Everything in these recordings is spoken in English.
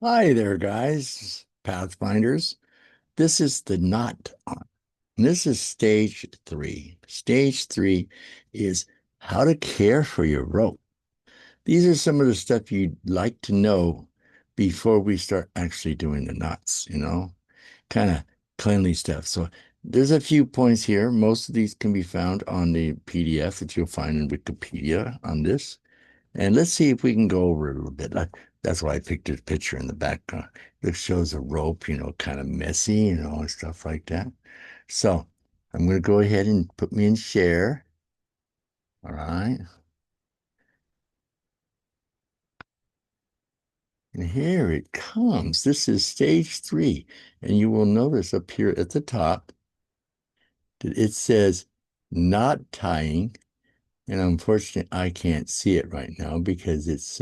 Hi there, guys, Pathfinders. This is the knot on. This is stage three. Stage three is how to care for your rope. These are some of the stuff you'd like to know before we start actually doing the knots, kind of cleanly stuff. So there's a few points here. Most of these can be found on the PDF that you'll find in Wikipedia on this. And let's see if we can go over it a little bit. That's why I picked this picture in the background. It shows a rope, kind of messy, and stuff like that. So I'm going to go ahead and put me in share. All right. And here it comes. This is stage three. And you will notice up here at the top that it says knot tying. And unfortunately, I can't see it right now because it's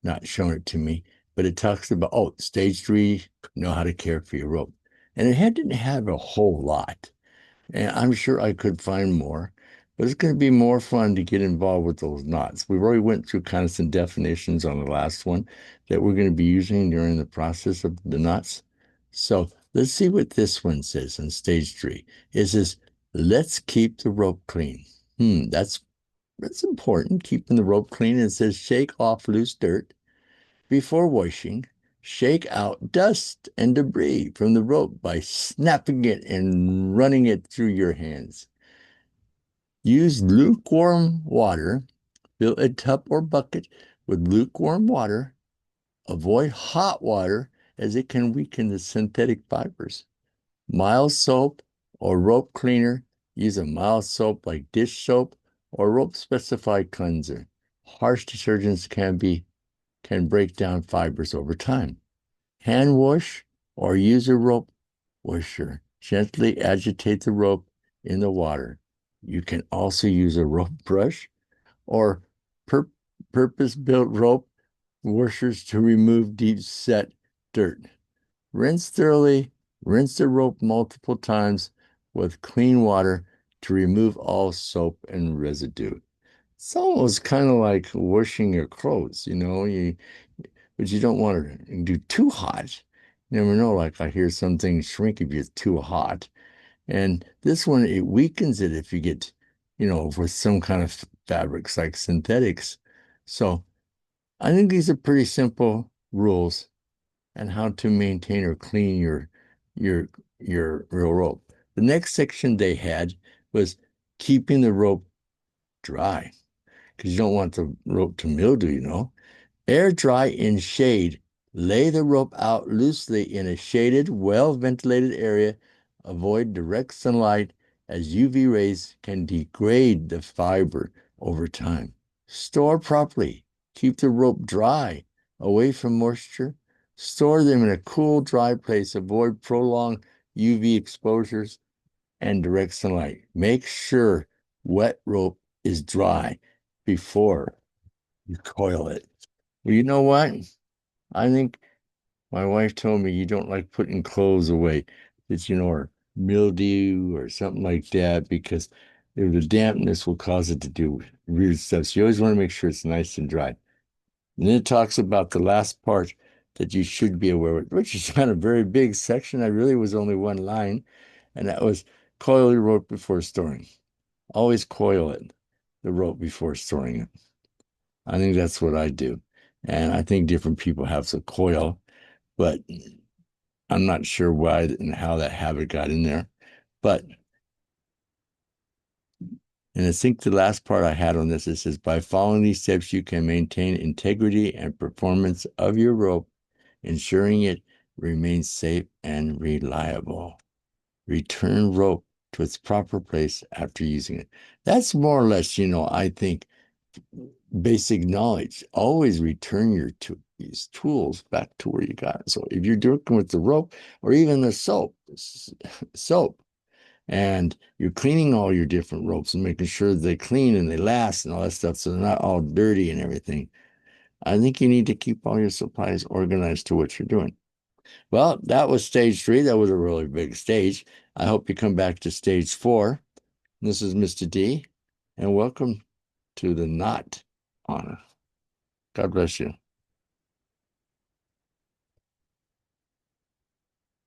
not showing it to me, but it talks about, oh, stage three, know how to care for your rope. And didn't have a whole lot. And I'm sure I could find more, but it's going to be more fun to get involved with those knots. We've already went through kind of some definitions on the last one that we're going to be using during the process of the knots. So let's see what this one says on stage three. It says, let's keep the rope clean. That's important, keeping the rope clean. It says shake off loose dirt. Before washing, shake out dust and debris from the rope by snapping it and running it through your hands. Use lukewarm water. Fill a tub or bucket with lukewarm water. Avoid hot water as it can weaken the synthetic fibers. Mild soap or rope cleaner. Use a mild soap like dish soap or rope specified cleanser. Harsh detergents can break down fibers over time. Hand wash or use a rope washer. Gently agitate the rope in the water. You can also use a rope brush or pur purpose-built rope washers to remove deep set dirt. Rinse thoroughly, rinse the rope multiple times with clean water to remove all soap and residue. It's almost kind of like washing your clothes, but you don't want to do too hot. You never know, like I hear some things shrink if it's too hot. And this one, it weakens it if you get, with some kind of fabrics like synthetics. So I think these are pretty simple rules and how to maintain or clean your your real rope. The next section they had was keeping the rope dry because you don't want the rope to mildew. Air dry in shade. Lay the rope out loosely in a shaded, well-ventilated area. Avoid direct sunlight as UV rays can degrade the fiber over time. Store properly. Keep the rope dry, away from moisture. Store them in a cool, dry place. Avoid prolonged UV exposures and direct sunlight. Make sure wet rope is dry before you coil it. Well, you know what? I think my wife told me you don't like putting clothes away that, or mildew or something like that because the dampness will cause it to do weird stuff. So you always want to make sure it's nice and dry. And then it talks about the last part that you should be aware of, which is not a very big section. I really was only one line, and that was coil your rope before storing. Always coil it, the rope before storing it. I think that's what I do. And I think different people have some coil, but I'm not sure why and how that habit got in there. But, and I think the last part I had on this, it says, by following these steps, you can maintain integrity and performance of your rope, ensuring it remains safe and reliable. Return rope to its proper place after using it. That's more or less, I think basic knowledge. Always return your these tools back to where you got it. So if you're working with the rope or even the soap, and you're cleaning all your different ropes and making sure they clean and they last and all that stuff, so they're not all dirty and everything. I think you need to keep all your supplies organized to what you're doing. Well, that was stage three. That was a really big stage. I hope you come back to stage four. This is Mr. D, and welcome to the Knot Honor. God bless you.